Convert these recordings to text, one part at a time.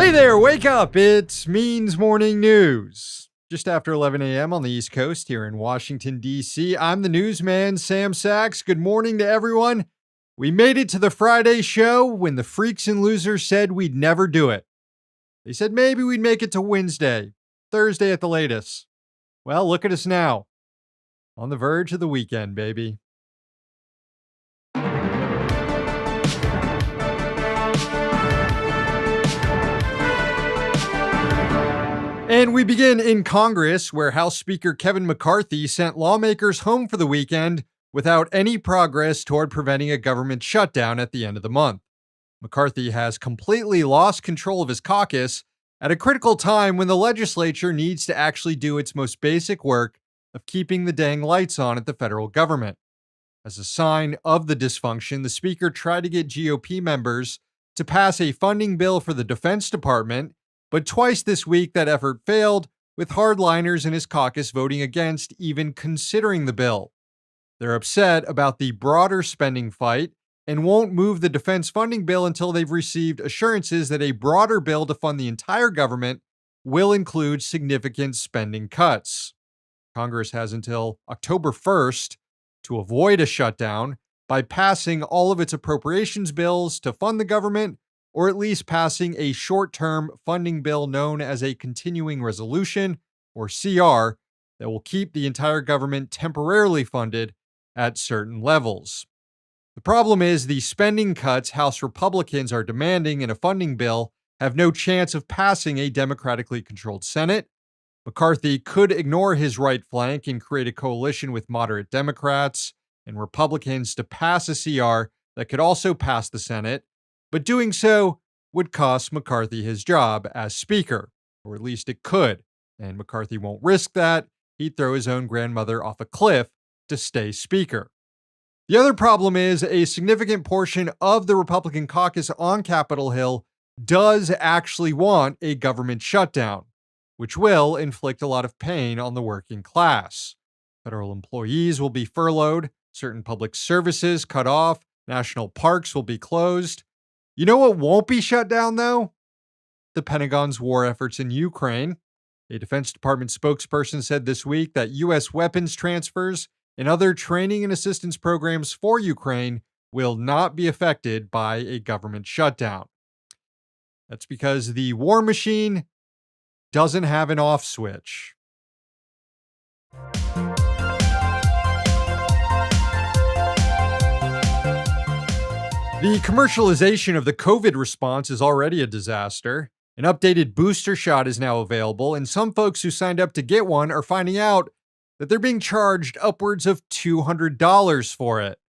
Hey there, wake up. It's Means Morning News. Just after 11 a.m. on the East Coast here in Washington, D.C., I'm the newsman, Sam Sachs. Good morning to everyone. We made it to the Friday show when the freaks and losers said we'd never do it. They said maybe we'd make it to Wednesday, Thursday at the latest. Well, look at us now. On the verge of the weekend, baby. And we begin in Congress, where House Speaker Kevin McCarthy sent lawmakers home for the weekend without any progress toward preventing a government shutdown at the end of the month. McCarthy has completely lost control of his caucus at a critical time when the legislature needs to actually do its most basic work of keeping the dang lights on at the federal government. As a sign of the dysfunction, the Speaker tried to get GOP members to pass a funding bill for the Defense Department, but twice this week that effort failed, with hardliners in his caucus voting against even considering the bill. They're upset about the broader spending fight and won't move the defense funding bill until they've received assurances that a broader bill to fund the entire government will include significant spending cuts. Congress has until October 1st to avoid a shutdown by passing all of its appropriations bills to fund the government, or at least passing a short-term funding bill known as a continuing resolution, or CR, that will keep the entire government temporarily funded at certain levels. The problem is the spending cuts House Republicans are demanding in a funding bill have no chance of passing a democratically controlled Senate. McCarthy could ignore his right flank and create a coalition with moderate Democrats and Republicans to pass a CR that could also pass the Senate, but doing so would cost McCarthy his job as Speaker, or at least it could, and McCarthy won't risk that. He'd throw his own grandmother off a cliff to stay Speaker. The other problem is a significant portion of the Republican caucus on Capitol Hill does actually want a government shutdown, which will inflict a lot of pain on the working class. Federal employees will be furloughed, certain public services cut off, national parks will be closed. You know what won't be shut down, though? The Pentagon's war efforts in Ukraine. A Defense Department spokesperson said this week that U.S. weapons transfers and other training and assistance programs for Ukraine will not be affected by a government shutdown. That's because the war machine doesn't have an off switch. The commercialization of the COVID response is already a disaster. An updated booster shot is now available, and some folks who signed up to get one are finding out that they're being charged upwards of $200 for it.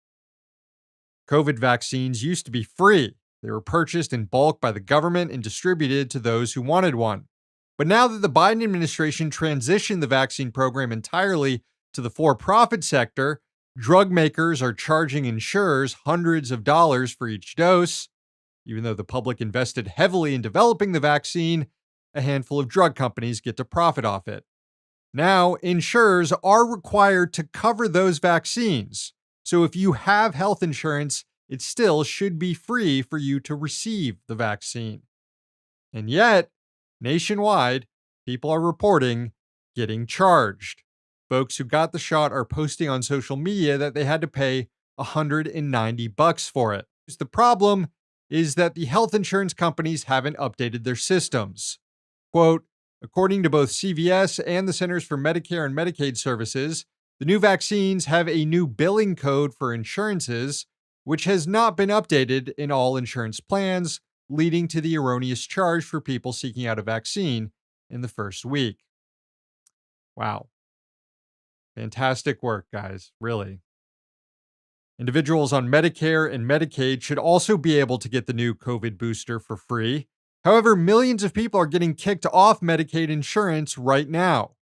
COVID vaccines used to be free. They were purchased in bulk by the government and distributed to those who wanted one. But now that the Biden administration transitioned the vaccine program entirely to the for-profit sector, drug makers are charging insurers hundreds of dollars for each dose. Even though the public invested heavily in developing the vaccine, a handful of drug companies get to profit off it. Now, insurers are required to cover those vaccines. So if you have health insurance, it still should be free for you to receive the vaccine. And yet, nationwide, people are reporting getting charged. Folks who got the shot are posting on social media that they had to pay $190 for it. The problem is that the health insurance companies haven't updated their systems. Quote, according to both CVS and the Centers for Medicare and Medicaid Services, the new vaccines have a new billing code for insurances, which has not been updated in all insurance plans, leading to the erroneous charge for people seeking out a vaccine in the first week. Wow. Fantastic work, guys, really. Individuals on Medicare and Medicaid should also be able to get the new COVID booster for free. However, millions of people are getting kicked off Medicaid insurance right now.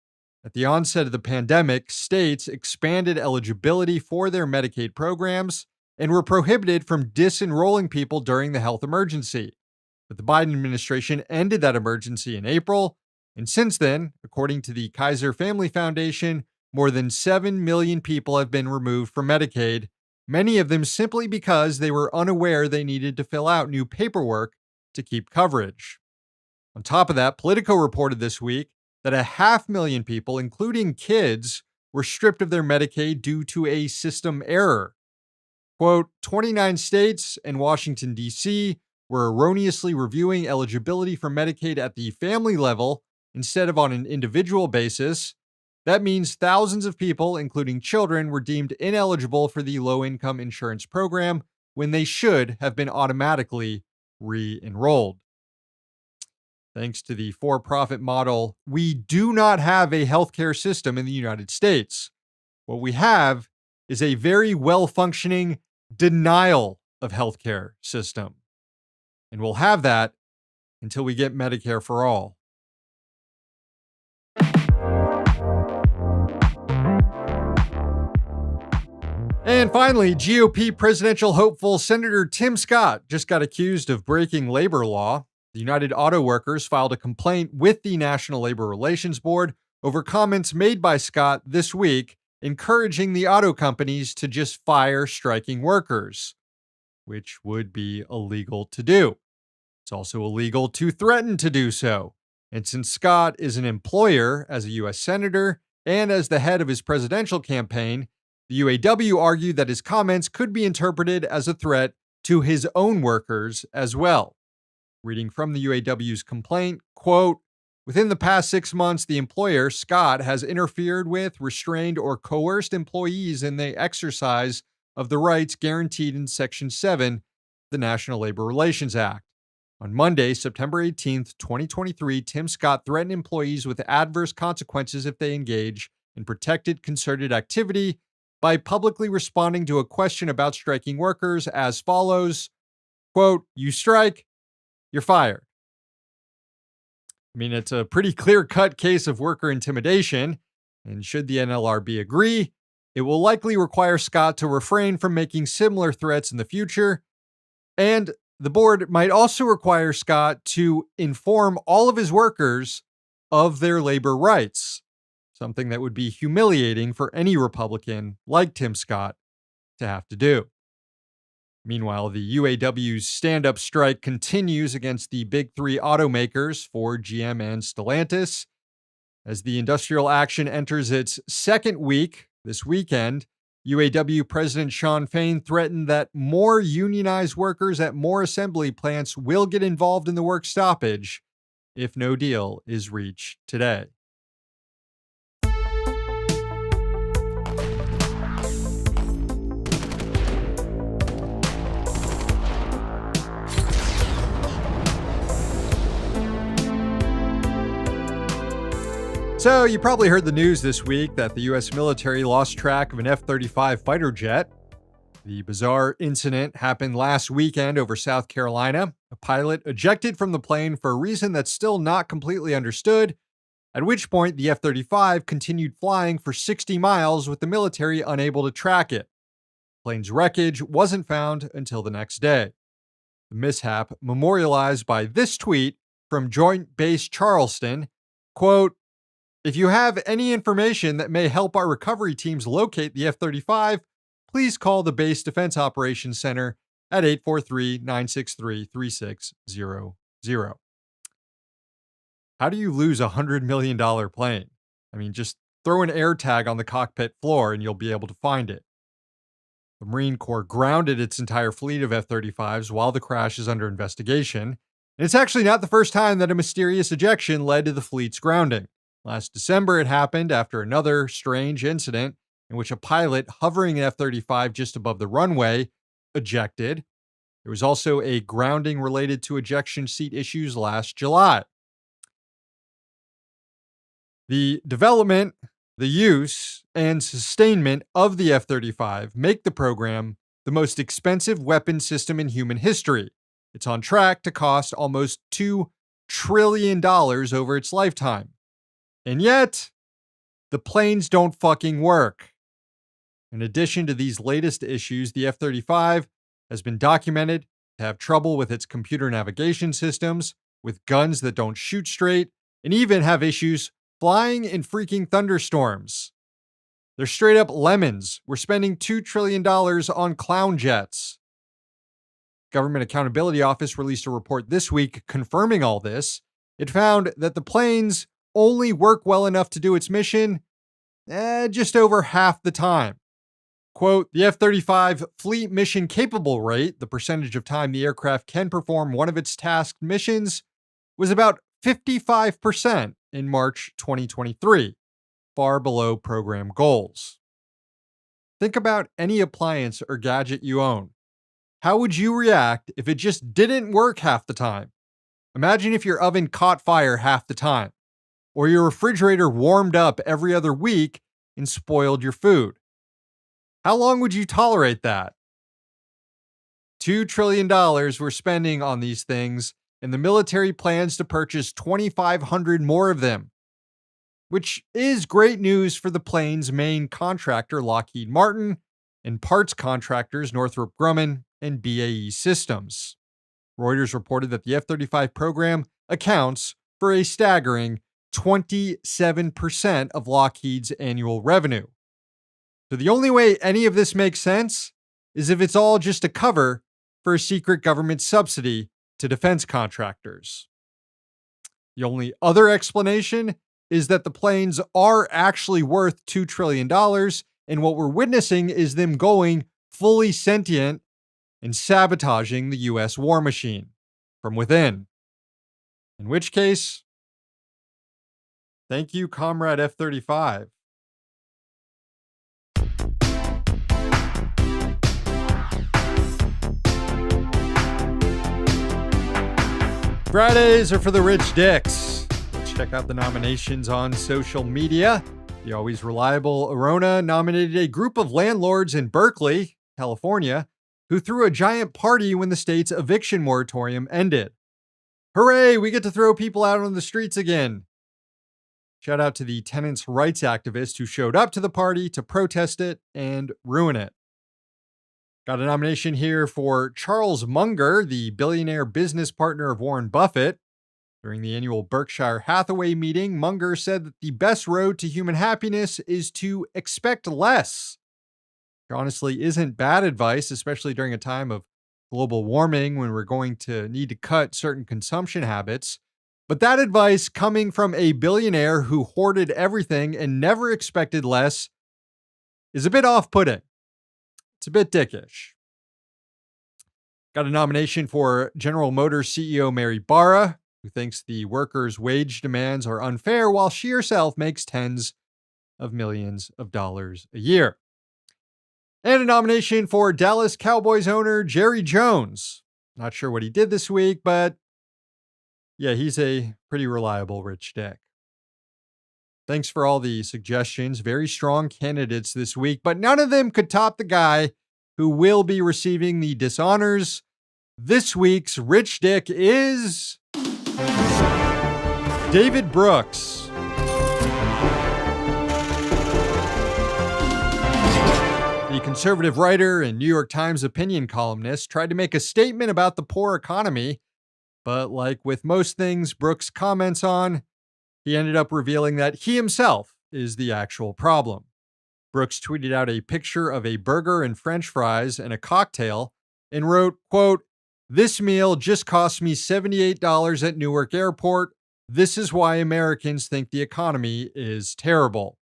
At the onset of the pandemic, states expanded eligibility for their Medicaid programs and were prohibited from disenrolling people during the health emergency. But the Biden administration ended that emergency in April, and since then, according to the Kaiser Family Foundation, more than 7 million people have been removed from Medicaid, many of them simply because they were unaware they needed to fill out new paperwork to keep coverage. On top of that, Politico reported this week that 500,000 people, including kids, were stripped of their Medicaid due to a system error. Quote, 29 states and Washington, D.C. were erroneously reviewing eligibility for Medicaid at the family level instead of on an individual basis. That means thousands of people, including children, were deemed ineligible for the low-income insurance program when they should have been automatically re-enrolled. Thanks to the for-profit model, we do not have a healthcare system in the United States. What we have is a very well-functioning denial of healthcare system. And we'll have that until we get Medicare for all. And finally, GOP presidential hopeful Senator Tim Scott just got accused of breaking labor law. The United Auto Workers filed a complaint with the National Labor Relations Board over comments made by Scott this week encouraging the auto companies to just fire striking workers, which would be illegal to do. It's also illegal to threaten to do so. And since Scott is an employer as a U.S. Senator and as the head of his presidential campaign, the UAW argued that his comments could be interpreted as a threat to his own workers as well. Reading from the UAW's complaint, quote, within the past 6 months, the employer, Scott, has interfered with, restrained, or coerced employees in the exercise of the rights guaranteed in Section 7 of the National Labor Relations Act. On Monday, September 18th, 2023, Tim Scott threatened employees with adverse consequences if they engage in protected concerted activity by publicly responding to a question about striking workers as follows, quote, you strike, you're fired. I mean, it's a pretty clear-cut case of worker intimidation, and should the NLRB agree, it will likely require Scott to refrain from making similar threats in the future, and the board might also require Scott to inform all of his workers of their labor rights, something that would be humiliating for any Republican like Tim Scott to have to do. Meanwhile, the UAW's stand-up strike continues against the big three automakers, Ford, GM, and Stellantis. As the industrial action enters its second week this weekend, UAW President Shawn Fain threatened that more unionized workers at more assembly plants will get involved in the work stoppage if no deal is reached today. So, you probably heard the news this week that the U.S. military lost track of an F-35 fighter jet. The bizarre incident happened last weekend over South Carolina. A pilot ejected from the plane for a reason that's still not completely understood, at which point the F-35 continued flying for 60 miles with the military unable to track it. The plane's wreckage wasn't found until the next day. The mishap memorialized by this tweet from Joint Base Charleston, quote, if you have any information that may help our recovery teams locate the F-35, please call the Base Defense Operations Center at 843-963-3600. How do you lose a $100 million plane? I mean, just throw an air tag on the cockpit floor and you'll be able to find it. The Marine Corps grounded its entire fleet of F-35s while the crash is under investigation. And it's actually not the first time that a mysterious ejection led to the fleet's grounding. Last December, it happened after another strange incident in which a pilot hovering an F-35 just above the runway ejected. There was also a grounding related to ejection seat issues last July. The development, the use, and sustainment of the F-35 make the program the most expensive weapon system in human history. It's on track to cost almost $2 trillion over its lifetime. And yet, the planes don't fucking work. In addition to these latest issues, the F-35 has been documented to have trouble with its computer navigation systems, with guns that don't shoot straight, and even have issues flying in freaking thunderstorms. They're straight up lemons. We're spending $2 trillion on clown jets. Government Accountability Office released a report this week confirming all this. It found that the planes only work well enough to do its mission just over half the time. Quote, the F-35 fleet mission capable rate, the percentage of time the aircraft can perform one of its tasked missions, was about 55% in March 2023, far below program goals. Think about any appliance or gadget you own. How would you react if it just didn't work half the time? Imagine if your oven caught fire half the time, or your refrigerator warmed up every other week and spoiled your food. How long would you tolerate that? $2 trillion we're spending on these things, and the military plans to purchase 2,500 more of them, which is great news for the plane's main contractor, Lockheed Martin, and parts contractors, Northrop Grumman and BAE Systems. Reuters reported that the F-35 program accounts for a staggering 27% of Lockheed's annual revenue. So the only way any of this makes sense is if it's all just a cover for a secret government subsidy to defense contractors. The only other explanation is that the planes are actually worth $2 trillion, and what we're witnessing is them going fully sentient and sabotaging the U.S. war machine from within. In which case, thank you, Comrade F-35. Fridays are for the rich dicks. Let's check out the nominations on social media. The always reliable Arona nominated a group of landlords in Berkeley, California, who threw a giant party when the state's eviction moratorium ended. Hooray, we get to throw people out on the streets again. Shout out to the tenants' rights activists who showed up to the party to protest it and ruin it. Got a nomination here for Charles Munger, the billionaire business partner of Warren Buffett. During the annual Berkshire Hathaway meeting, Munger said that the best road to human happiness is to expect less. Which honestly isn't bad advice, especially during a time of global warming when we're going to need to cut certain consumption habits. But that advice coming from a billionaire who hoarded everything and never expected less is a bit off-putting. It's a bit dickish. Got a nomination for General Motors CEO Mary Barra, who thinks the workers' wage demands are unfair while she herself makes tens of millions of dollars a year. And a nomination for Dallas Cowboys owner Jerry Jones. Not sure what he did this week, but yeah, he's a pretty reliable rich dick. Thanks for all the suggestions. Very strong candidates this week, but none of them could top the guy who will be receiving the dishonors. This week's rich dick is David Brooks. The conservative writer and New York Times opinion columnist tried to make a statement about the poor economy, but like with most things Brooks comments on, he ended up revealing that he himself is the actual problem. Brooks tweeted out a picture of a burger and French fries and a cocktail and wrote, quote, "This meal just cost me $78 at Newark Airport. This is why Americans think the economy is terrible."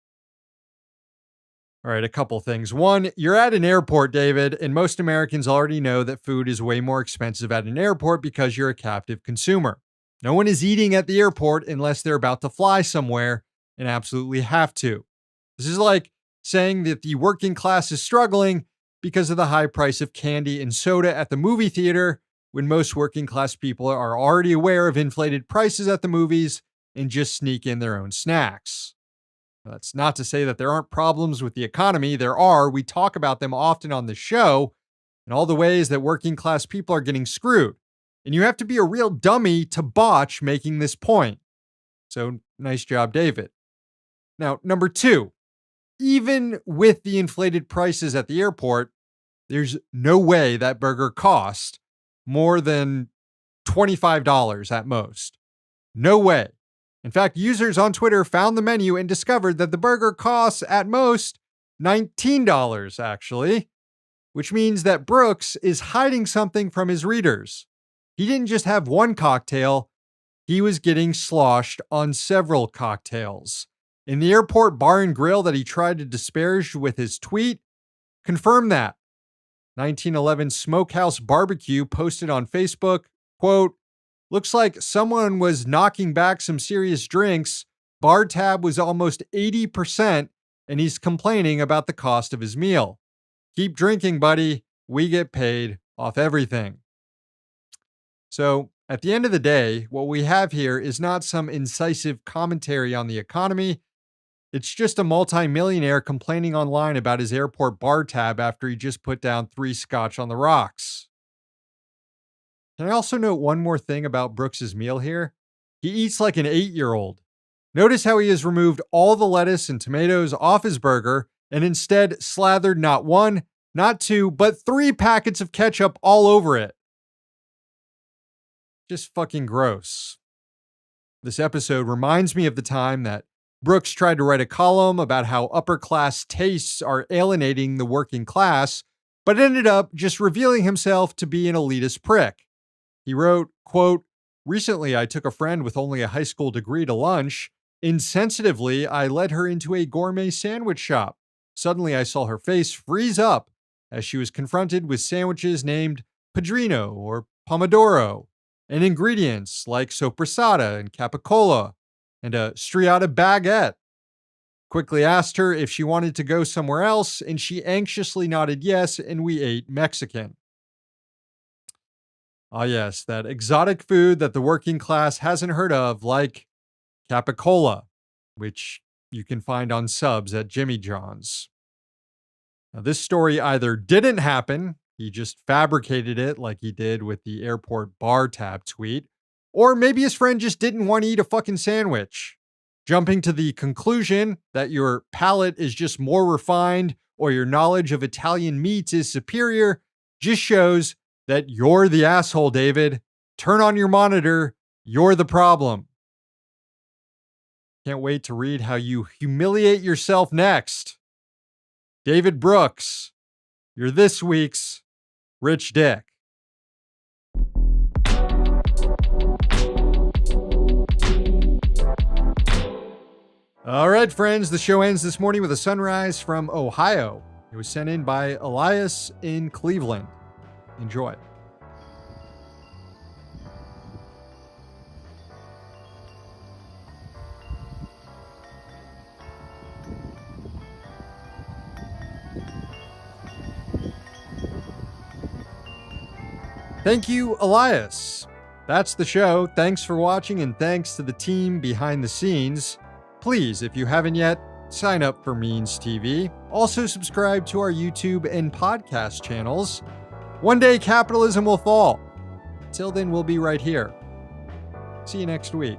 All right, a couple things. One, you're at an airport, David, and most Americans already know that food is way more expensive at an airport because you're a captive consumer. No one is eating at the airport unless they're about to fly somewhere and absolutely have to. This is like saying that the working class is struggling because of the high price of candy and soda at the movie theater, when most working class people are already aware of inflated prices at the movies and just sneak in their own snacks. That's not to say that there aren't problems with the economy. There are. We talk about them often on the show and all the ways that working class people are getting screwed. And you have to be a real dummy to botch making this point. So nice job, David. Now, number two, even with the inflated prices at the airport, there's no way that burger cost more than $25 at most. No way. In fact, users on Twitter found the menu and discovered that the burger costs at most $19, actually, which means that Brooks is hiding something from his readers. He didn't just have one cocktail, he was getting sloshed on several cocktails. In the airport bar and grill that he tried to disparage with his tweet, confirmed that. 1911 Smokehouse Barbecue posted on Facebook, quote, "Looks like someone was knocking back some serious drinks. Bar tab was almost 80%, and he's complaining about the cost of his meal. Keep drinking, buddy. We get paid off everything." So, at the end of the day, what we have here is not some incisive commentary on the economy. It's just a multimillionaire complaining online about his airport bar tab after he just put down 3 scotch on the rocks. Can I also note one more thing about Brooks's meal here? He eats like an 8-year-old. Notice how he has removed all the lettuce and tomatoes off his burger and instead slathered not 1, not 2, but 3 packets of ketchup all over it. Just fucking gross. This episode reminds me of the time that Brooks tried to write a column about how upper class tastes are alienating the working class, but ended up just revealing himself to be an elitist prick. He wrote, quote, "Recently I took a friend with only a high school degree to lunch. Insensitively, I led her into a gourmet sandwich shop. Suddenly I saw her face freeze up as she was confronted with sandwiches named Padrino or Pomodoro, and ingredients like soppressata and capicola, and a striata baguette. Quickly asked her if she wanted to go somewhere else, and she anxiously nodded yes, and we ate Mexican." Ah, yes, that exotic food that the working class hasn't heard of, like capicola, which you can find on subs at Jimmy John's. Now, this story either didn't happen, he just fabricated it like he did with the airport bar tab tweet, or maybe his friend just didn't want to eat a fucking sandwich. Jumping to the conclusion that your palate is just more refined or your knowledge of Italian meats is superior just shows that you're the asshole, David. Turn on your monitor. You're the problem. Can't wait to read how you humiliate yourself next. David Brooks, you're this week's Rich Dick. All right, friends, the show ends this morning with a sunrise from Ohio. It was sent in by Elias in Cleveland. Enjoy. Thank you, Elias. That's the show. Thanks for watching, and thanks to the team behind the scenes. Please, if you haven't yet, sign up for Means TV. Also, subscribe to our YouTube and podcast channels. One day, capitalism will fall. Till then, we'll be right here. See you next week.